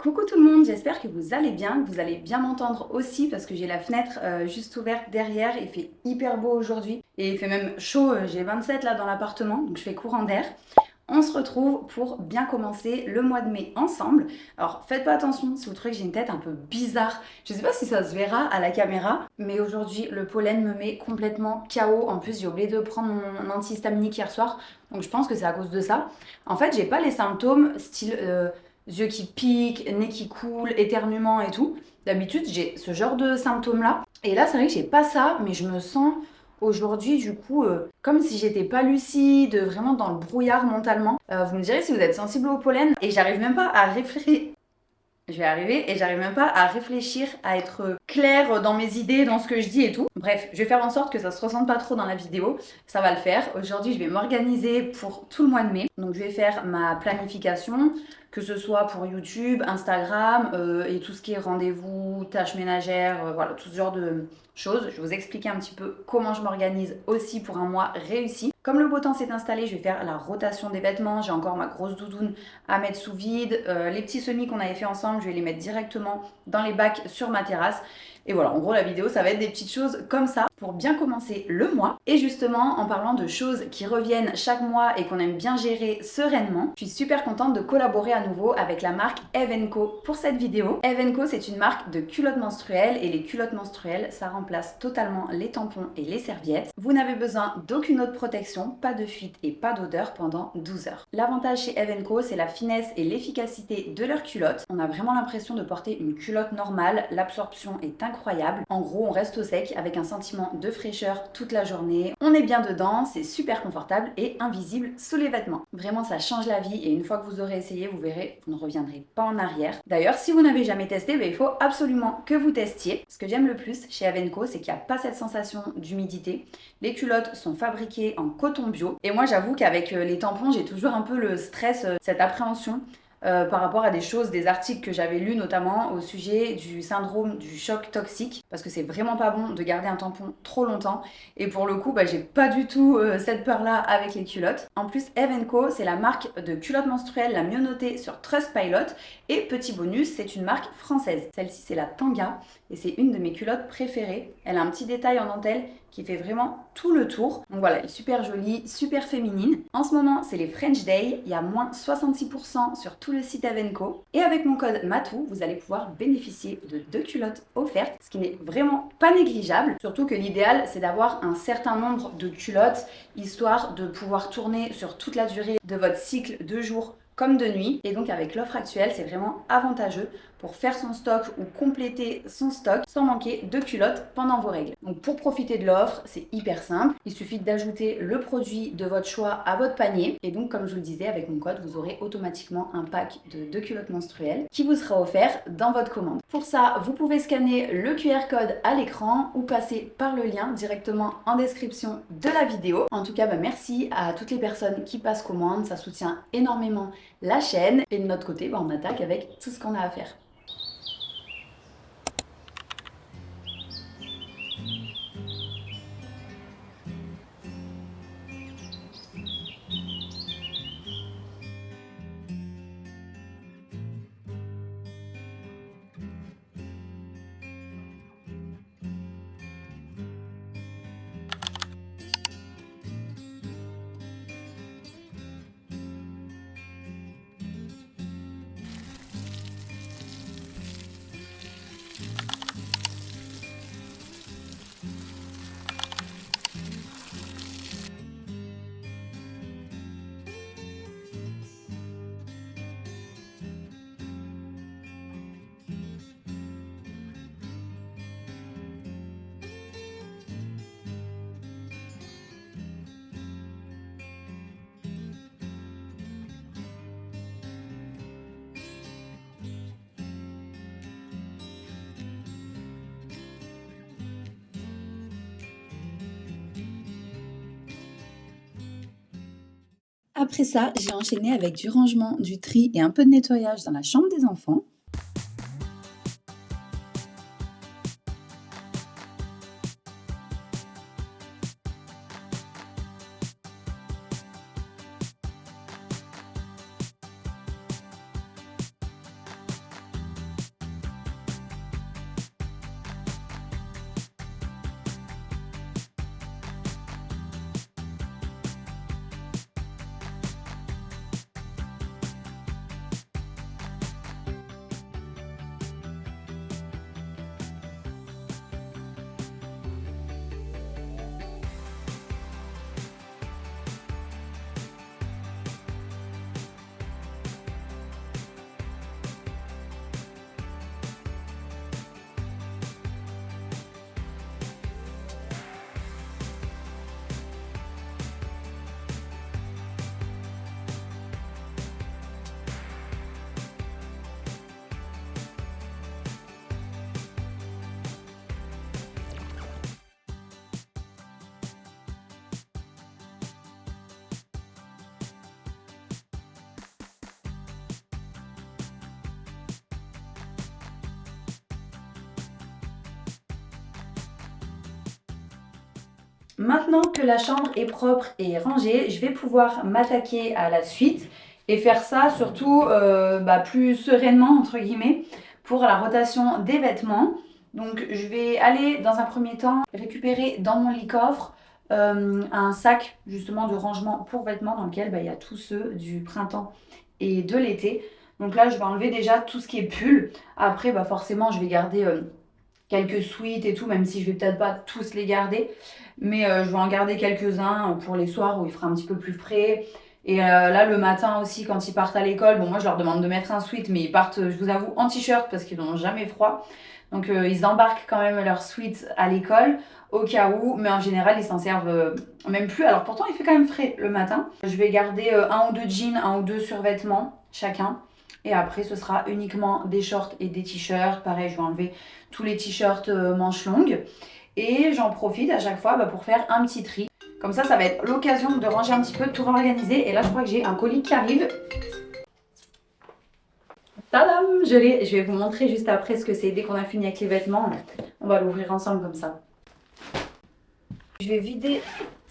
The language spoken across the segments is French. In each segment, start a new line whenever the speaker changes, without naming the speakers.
Coucou tout le monde, j'espère que vous allez bien, que vous allez bien m'entendre aussi parce que j'ai la fenêtre juste ouverte derrière, il fait hyper beau aujourd'hui et il fait même chaud, j'ai 27 là dans l'appartement donc je fais courant d'air. On se retrouve pour bien commencer le mois de mai ensemble. Alors faites pas attention si vous trouvez que j'ai une tête un peu bizarre, je sais pas si ça se verra à la caméra, mais aujourd'hui le pollen me met complètement KO. En plus j'ai oublié de prendre mon antihistaminique hier soir, donc je pense que c'est à cause de ça. En fait j'ai pas les symptômes style yeux qui piquent, nez qui coule, éternuement et tout. D'habitude, j'ai ce genre de symptômes-là. Et là, c'est vrai que j'ai pas ça, mais je me sens aujourd'hui, du coup, comme si j'étais pas lucide, vraiment dans le brouillard mentalement. Vous me direz si vous êtes sensible au pollen. Et j'arrive même pas à réfléchir. Je vais arriver et j'arrive même pas à réfléchir, à être claire dans mes idées, dans ce que je dis et tout. Bref, je vais faire en sorte que ça se ressente pas trop dans la vidéo. Ça va le faire. Aujourd'hui, je vais m'organiser pour tout le mois de mai. Donc, je vais faire ma planification, que ce soit pour YouTube, Instagram et tout ce qui est rendez-vous, tâches ménagères, voilà, tout ce genre de choses. Je vais vous expliquer un petit peu comment je m'organise aussi pour un mois réussi. Comme le beau temps s'est installé, je vais faire la rotation des vêtements. J'ai encore ma grosse doudoune à mettre sous vide. Les petits semis qu'on avait fait ensemble, je vais les mettre directement dans les bacs sur ma terrasse. Et voilà, en gros, la vidéo, ça va être des petites choses comme ça pour bien commencer le mois. Et justement, en parlant de choses qui reviennent chaque mois et qu'on aime bien gérer sereinement, je suis super contente de collaborer à nouveau avec la marque Eve & Co pour cette vidéo. Eve & Co, c'est une marque de culottes menstruelles et les culottes menstruelles, ça remplace totalement les tampons et les serviettes. Vous n'avez besoin d'aucune autre protection, pas de fuite et pas d'odeur pendant 12 heures. L'avantage chez Eve & Co, c'est la finesse et l'efficacité de leurs culottes. On a vraiment l'impression de porter une culotte normale, l'absorption est incroyable. En gros, on reste au sec avec un sentiment de fraîcheur toute la journée. On est bien dedans, c'est super confortable et invisible sous les vêtements. Vraiment, ça change la vie et une fois que vous aurez essayé, vous verrez, vous ne reviendrez pas en arrière. D'ailleurs, si vous n'avez jamais testé, il faut absolument que vous testiez. Ce que j'aime le plus chez Eve & Co, c'est qu'il n'y a pas cette sensation d'humidité. Les culottes sont fabriquées en coton bio. Et moi, j'avoue qu'avec les tampons, j'ai toujours un peu le stress, cette appréhension par rapport à des choses, des articles que j'avais lus notamment au sujet du syndrome du choc toxique, parce que c'est vraiment pas bon de garder un tampon trop longtemps. Et pour le coup, j'ai pas du tout cette peur-là avec les culottes. En plus, Eve & Co, c'est la marque de culottes menstruelles la mieux notée sur Trustpilot. Et petit bonus, c'est une marque française. Celle-ci, c'est la Tanga et c'est une de mes culottes préférées. Elle a un petit détail en dentelle qui fait vraiment tout le tour. Donc voilà, elle est super jolie, super féminine. En ce moment, c'est les French Day. Il y a moins 66% sur tout le site Eve & Co. Et avec mon code MATOU, vous allez pouvoir bénéficier de 2 culottes offertes, ce qui n'est vraiment pas négligeable. Surtout que l'idéal, c'est d'avoir un certain nombre de culottes, histoire de pouvoir tourner sur toute la durée de votre cycle de jour comme de nuit. Et donc avec l'offre actuelle, c'est vraiment avantageux pour faire son stock ou compléter son stock sans manquer de culottes pendant vos règles. Donc pour profiter de l'offre, c'est hyper simple. Il suffit d'ajouter le produit de votre choix à votre panier. Et donc comme je vous le disais, avec mon code, vous aurez automatiquement un pack de 2 culottes menstruelles qui vous sera offert dans votre commande. Pour ça, vous pouvez scanner le QR code à l'écran ou passer par le lien directement en description de la vidéo. En tout cas, merci à toutes les personnes qui passent commande. Ça soutient énormément la chaîne. Et de notre côté, on attaque avec tout ce qu'on a à faire. Après ça, j'ai enchaîné avec du rangement, du tri et un peu de nettoyage dans la chambre des enfants. Maintenant que la chambre est propre et rangée, je vais pouvoir m'attaquer à la suite et faire ça surtout plus sereinement entre guillemets pour la rotation des vêtements. Donc je vais aller dans un premier temps récupérer dans mon lit-coffre un sac justement de rangement pour vêtements dans lequel il y a tous ceux du printemps et de l'été. Donc là je vais enlever déjà tout ce qui est pull. Après forcément je vais garder quelques sweats et tout, même si je vais peut-être pas tous les garder. Mais je vais en garder quelques-uns pour les soirs où il fera un petit peu plus frais. Et là, le matin aussi, quand ils partent à l'école, bon, moi je leur demande de mettre un sweat, mais ils partent, je vous avoue, en t-shirt parce qu'ils n'ont jamais froid. Donc ils embarquent quand même leur sweat à l'école au cas où, mais en général, ils s'en servent même plus. Alors pourtant, il fait quand même frais le matin. Je vais garder un ou deux jeans, un ou deux survêtements chacun. Et après, ce sera uniquement des shorts et des t-shirts. Pareil, je vais enlever tous les t-shirts manches longues. Et j'en profite à chaque fois pour faire un petit tri. Comme ça va être l'occasion de ranger un petit peu, de tout réorganiser. Et là, je crois que j'ai un colis qui arrive. Tadam! Je l'ai. Je vais vous montrer juste après ce que c'est. Dès qu'on a fini avec les vêtements, on va l'ouvrir ensemble comme ça. Je vais vider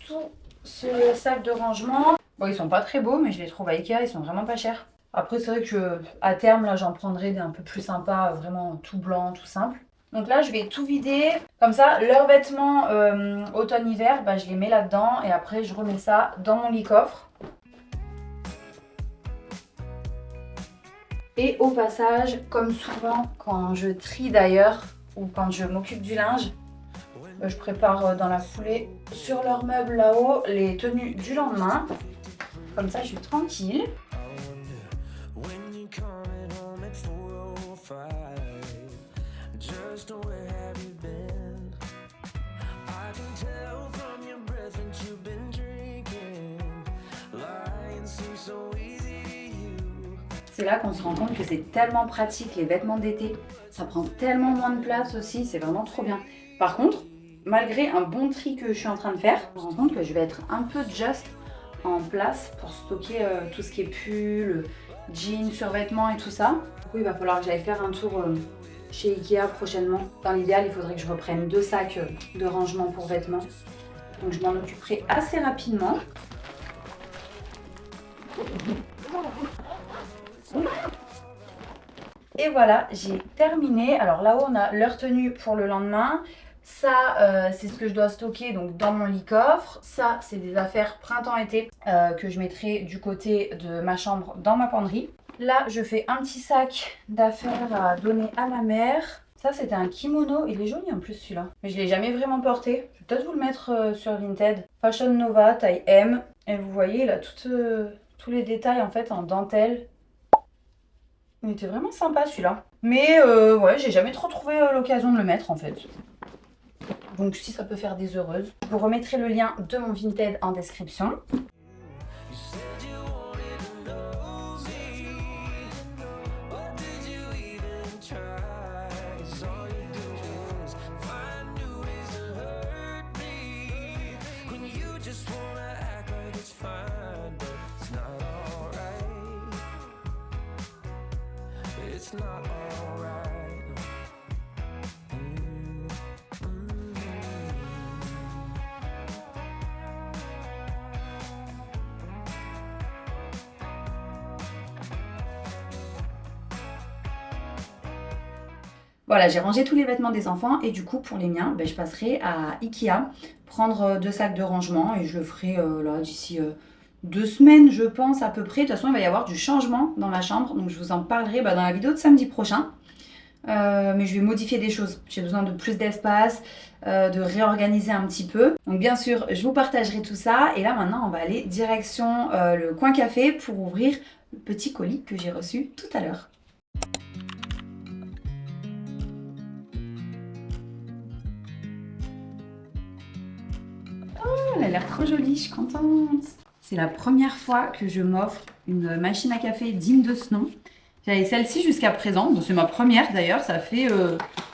tout ce sac de rangement. Bon, ils sont pas très beaux, mais je les trouve à Ikea. Ils sont vraiment pas chers. Après, c'est vrai que à terme, là, j'en prendrai des un peu plus sympas, vraiment tout blanc, tout simple. Donc là, je vais tout vider. Comme ça, leurs vêtements automne-hiver, je les mets là-dedans. Et après, je remets ça dans mon lit-coffre. Et au passage, comme souvent, quand je trie d'ailleurs, ou quand je m'occupe du linge, je prépare dans la foulée sur leur meuble là-haut les tenues du lendemain. Comme ça, je suis tranquille. C'est là qu'on se rend compte que c'est tellement pratique les vêtements d'été. Ça prend tellement moins de place aussi, c'est vraiment trop bien. Par contre, malgré un bon tri que je suis en train de faire, je me rends compte que je vais être un peu just en place pour stocker tout ce qui est pull, jeans, survêtements et tout ça. Du coup, il va falloir que j'aille faire un tour chez Ikea prochainement. Dans l'idéal, il faudrait que je reprenne 2 sacs de rangement pour vêtements. Donc je m'en occuperai assez rapidement. Et voilà, j'ai terminé. Alors là-haut, on a leur tenue pour le lendemain. Ça, c'est ce que je dois stocker donc dans mon lit-coffre. Ça, c'est des affaires printemps-été que je mettrai du côté de ma chambre dans ma penderie. Là, je fais un petit sac d'affaires à donner à ma mère. Ça, c'était un kimono. Il est joli en plus celui-là. Mais je ne l'ai jamais vraiment porté. Je vais peut-être vous le mettre sur Vinted. Fashion Nova, taille M. Et vous voyez, il a tous les détails en fait en dentelle. Il était vraiment sympa celui-là. Mais ouais, j'ai jamais trop trouvé l'occasion de le mettre en fait. Donc si ça peut faire des heureuses. Je vous remettrai le lien de mon Vinted en description. Voilà, j'ai rangé tous les vêtements des enfants et du coup pour les miens, je passerai à Ikea prendre 2 sacs de rangement et je le ferai là d'ici 2 semaines je pense à peu près. De toute façon il va y avoir du changement dans ma chambre, donc je vous en parlerai dans la vidéo de samedi prochain. Mais je vais modifier des choses, j'ai besoin de plus d'espace, de réorganiser un petit peu. Donc bien sûr je vous partagerai tout ça et là maintenant on va aller direction le coin café pour ouvrir le petit colis que j'ai reçu tout à l'heure. Elle a l'air trop jolie, je suis contente. C'est la première fois que je m'offre une machine à café digne de ce nom. J'avais celle-ci jusqu'à présent, bon, c'est ma première d'ailleurs, ça fait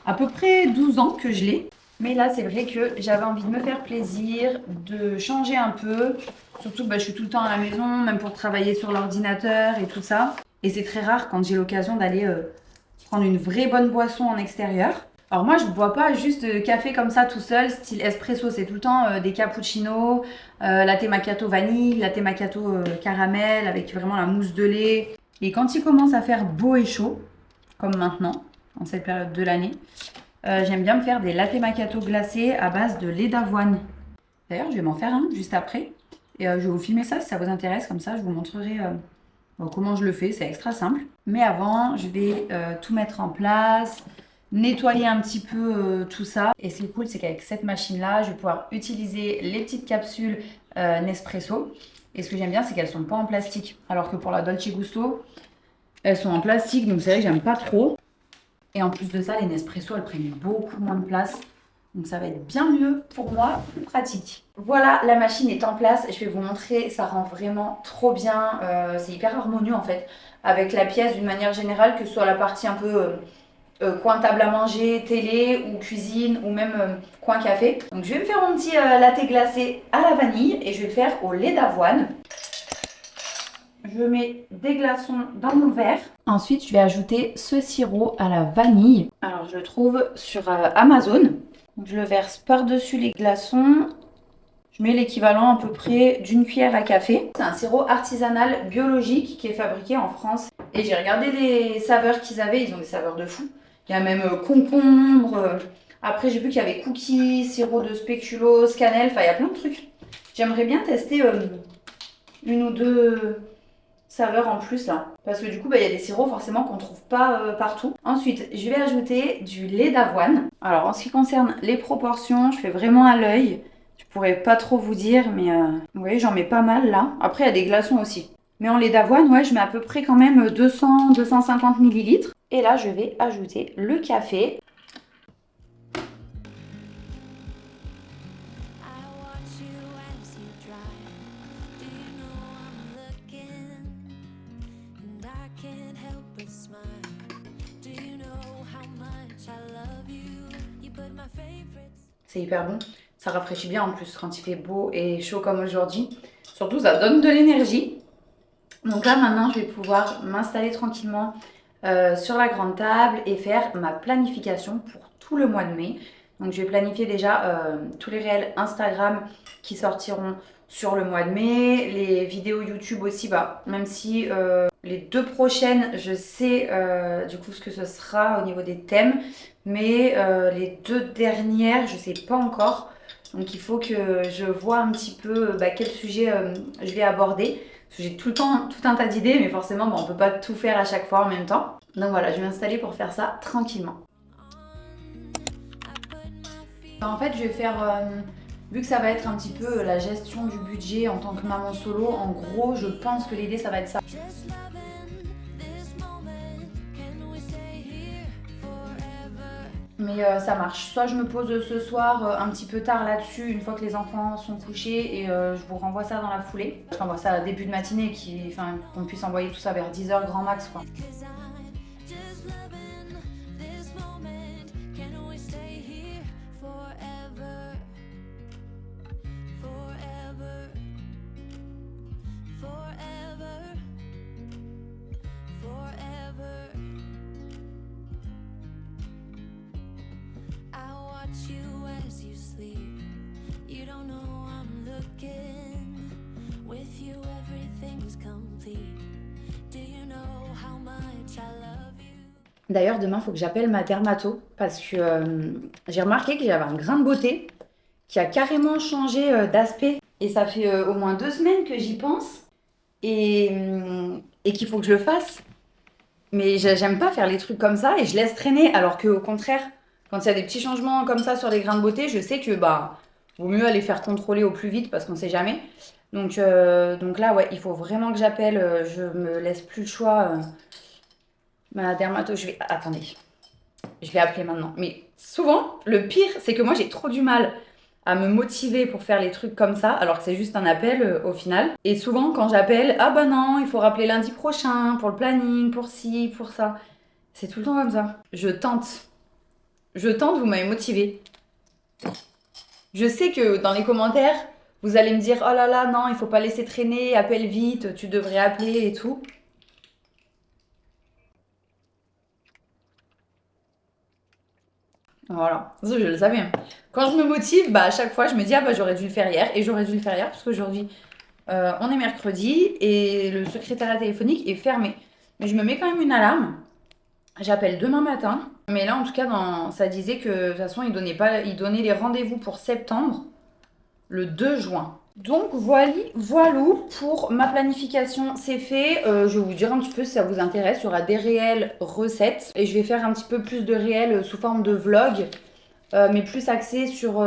à peu près 12 ans que je l'ai. Mais là c'est vrai que j'avais envie de me faire plaisir, de changer un peu. Surtout je suis tout le temps à la maison, même pour travailler sur l'ordinateur et tout ça. Et c'est très rare quand j'ai l'occasion d'aller prendre une vraie bonne boisson en extérieur. Alors moi, je ne bois pas juste de café comme ça tout seul, style espresso. C'est tout le temps des cappuccinos, latte macchiato vanille, latte macchiato caramel avec vraiment la mousse de lait. Et quand il commence à faire beau et chaud, comme maintenant, en cette période de l'année, j'aime bien me faire des latte macchiato glacés à base de lait d'avoine. D'ailleurs, je vais m'en faire un juste après. Et je vais vous filmer ça si ça vous intéresse. Comme ça, je vous montrerai comment je le fais. C'est extra simple. Mais avant, je vais tout mettre en place, nettoyer un petit peu tout ça. Et ce qui est cool, c'est qu'avec cette machine-là, je vais pouvoir utiliser les petites capsules Nespresso. Et ce que j'aime bien, c'est qu'elles ne sont pas en plastique. Alors que pour la Dolce Gusto, elles sont en plastique. Donc c'est vrai que j'aime pas trop. Et en plus de ça, les Nespresso, elles prennent beaucoup moins de place. Donc ça va être bien mieux pour moi, plus pratique. Voilà, la machine est en place. Je vais vous montrer, ça rend vraiment trop bien. C'est hyper harmonieux en fait avec la pièce d'une manière générale, que ce soit la partie un peu coin table à manger, télé ou cuisine ou même coin café. Donc je vais me faire mon petit latte glacé à la vanille et je vais le faire au lait d'avoine. Je mets des glaçons dans mon verre. Ensuite, je vais ajouter ce sirop à la vanille. Alors, je le trouve sur Amazon. Donc, je le verse par-dessus les glaçons. Je mets l'équivalent à peu près d'une cuillère à café. C'est un sirop artisanal biologique qui est fabriqué en France. Et j'ai regardé les saveurs qu'ils avaient. Ils ont des saveurs de fou. Il y a même concombre. Après, j'ai vu qu'il y avait cookies, sirop de spéculoos, cannelle. Enfin, il y a plein de trucs. J'aimerais bien tester une ou deux saveurs en plus là. Parce que du coup, il y a des sirops forcément qu'on trouve pas partout. Ensuite, je vais ajouter du lait d'avoine. Alors, en ce qui concerne les proportions, je fais vraiment à l'œil. Je pourrais pas trop vous dire, mais vous voyez, j'en mets pas mal là. Après, il y a des glaçons aussi. Mais en lait d'avoine, ouais, je mets à peu près quand même 200-250 millilitres. Et là, je vais ajouter le café. C'est hyper bon. Ça rafraîchit bien en plus quand il fait beau et chaud comme aujourd'hui. Surtout, ça donne de l'énergie. Donc là, maintenant, je vais pouvoir m'installer tranquillement sur la grande table et faire ma planification pour tout le mois de mai. Donc je vais planifier déjà tous les réels Instagram qui sortiront sur le mois de mai, les vidéos YouTube aussi, bah, même si les 2 prochaines, je sais du coup ce que ce sera au niveau des thèmes, mais les 2 dernières, je sais pas encore. Donc il faut que je vois un petit peu quel sujet je vais aborder. Parce que j'ai tout le temps tout un tas d'idées, mais forcément on ne peut pas tout faire à chaque fois en même temps. Donc voilà, je vais m'installer pour faire ça tranquillement. En fait, je vais faire, vu que ça va être un petit peu la gestion du budget en tant que maman solo, en gros, je pense que l'idée, ça va être ça. Mais ça marche. Soit je me pose ce soir un petit peu tard là-dessus, une fois que les enfants sont couchés, et je vous renvoie ça dans la foulée. Je renvoie ça à début de matinée, qu'on puisse envoyer tout ça vers 10h grand max, quoi. D'ailleurs, demain, il faut que j'appelle ma dermato parce que j'ai remarqué que j'avais un grain de beauté qui a carrément changé d'aspect. Et ça fait au moins 2 semaines que j'y pense et qu'il faut que je le fasse. Mais j'aime pas faire les trucs comme ça et je laisse traîner. Alors qu'au contraire, quand il y a des petits changements comme ça sur les grains de beauté, je sais que vaut mieux aller faire contrôler au plus vite parce qu'on sait jamais. Donc là, ouais, il faut vraiment que j'appelle. Je me laisse plus le choix. Ma dermato, attendez, je vais appeler maintenant. Mais souvent, le pire, c'est que moi, j'ai trop du mal à me motiver pour faire les trucs comme ça, alors que c'est juste un appel au final. Et souvent, quand j'appelle, ah bah non, il faut rappeler lundi prochain pour le planning, pour ci, pour ça. C'est tout le temps comme ça. Je tente. Vous m'avez motivée. Je sais que dans les commentaires, vous allez me dire, oh là là, non, il faut pas laisser traîner, appelle vite, tu devrais appeler et tout. Voilà, ça je le savais. Quand je me motive, bah à chaque fois je me dis ah bah j'aurais dû le faire hier et j'aurais dû le faire hier parce qu'aujourd'hui on est mercredi et le secrétariat téléphonique est fermé. Mais je me mets quand même une alarme. J'appelle demain matin. Mais là en tout cas ça disait que de toute façon il donnait les rendez-vous pour septembre le 2 juin. Donc voilou pour ma planification, c'est fait. Je vais vous dire un petit peu si ça vous intéresse. Il y aura des réels recettes et je vais faire un petit peu plus de réels sous forme de vlog, mais plus axé sur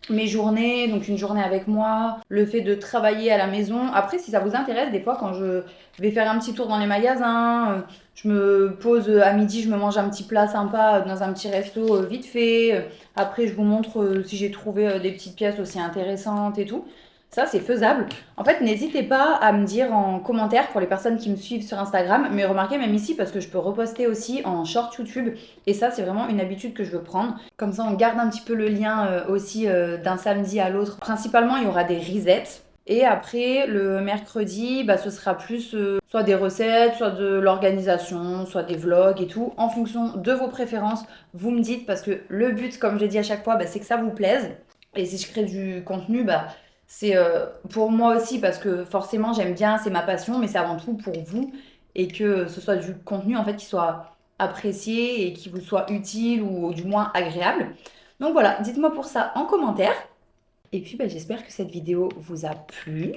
mes journées, donc une journée avec moi, le fait de travailler à la maison. Après, si ça vous intéresse, des fois quand je vais faire un petit tour dans les magasins, je me pose à midi, je me mange un petit plat sympa dans un petit resto vite fait. Après, je vous montre si j'ai trouvé des petites pièces aussi intéressantes et tout. Ça, c'est faisable. En fait, n'hésitez pas à me dire en commentaire pour les personnes qui me suivent sur Instagram, mais remarquez même ici parce que je peux reposter aussi en short YouTube. Et ça, c'est vraiment une habitude que je veux prendre. Comme ça, on garde un petit peu le lien aussi d'un samedi à l'autre. Principalement, il y aura des resets. Et après, le mercredi, bah, ce sera plus soit des recettes, soit de l'organisation, soit des vlogs et tout. En fonction de vos préférences, vous me dites parce que le but, comme je l'ai dit à chaque fois, bah, c'est que ça vous plaise. Et si je crée du contenu, bah, c'est pour moi aussi parce que forcément j'aime bien, c'est ma passion, mais c'est avant tout pour vous et que ce soit du contenu en fait qui soit apprécié et qui vous soit utile ou du moins agréable. Donc voilà, dites-moi pour ça en commentaire. Et puis bah, j'espère que cette vidéo vous a plu.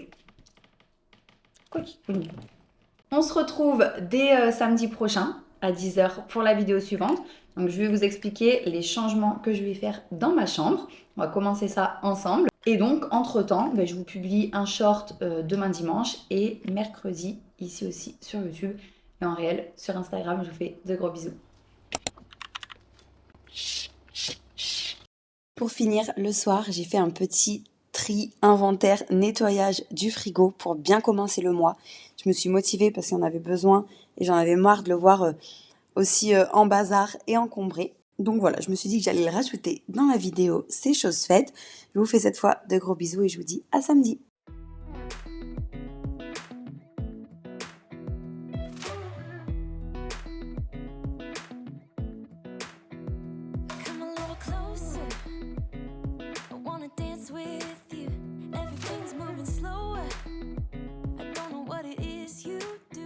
On se retrouve dès samedi prochain à 10h pour la vidéo suivante. Donc je vais vous expliquer les changements que je vais faire dans ma chambre. On va commencer ça ensemble. Et donc entre-temps, je vous publie un short demain dimanche et mercredi ici aussi sur YouTube et en réel sur Instagram. Je vous fais de gros bisous.
Pour finir, le soir, j'ai fait un petit tri, inventaire, nettoyage du frigo pour bien commencer le mois. Je me suis motivée parce qu'il y en avait besoin et j'en avais marre de le voir aussi en bazar et encombré. Donc voilà, je me suis dit que j'allais le rajouter dans la vidéo, c'est chose faite. Je vous fais cette fois de gros bisous et je vous dis à samedi.
Come a little closer. I wanna dance with you. Everything's moving slower. I don't know what it is you do.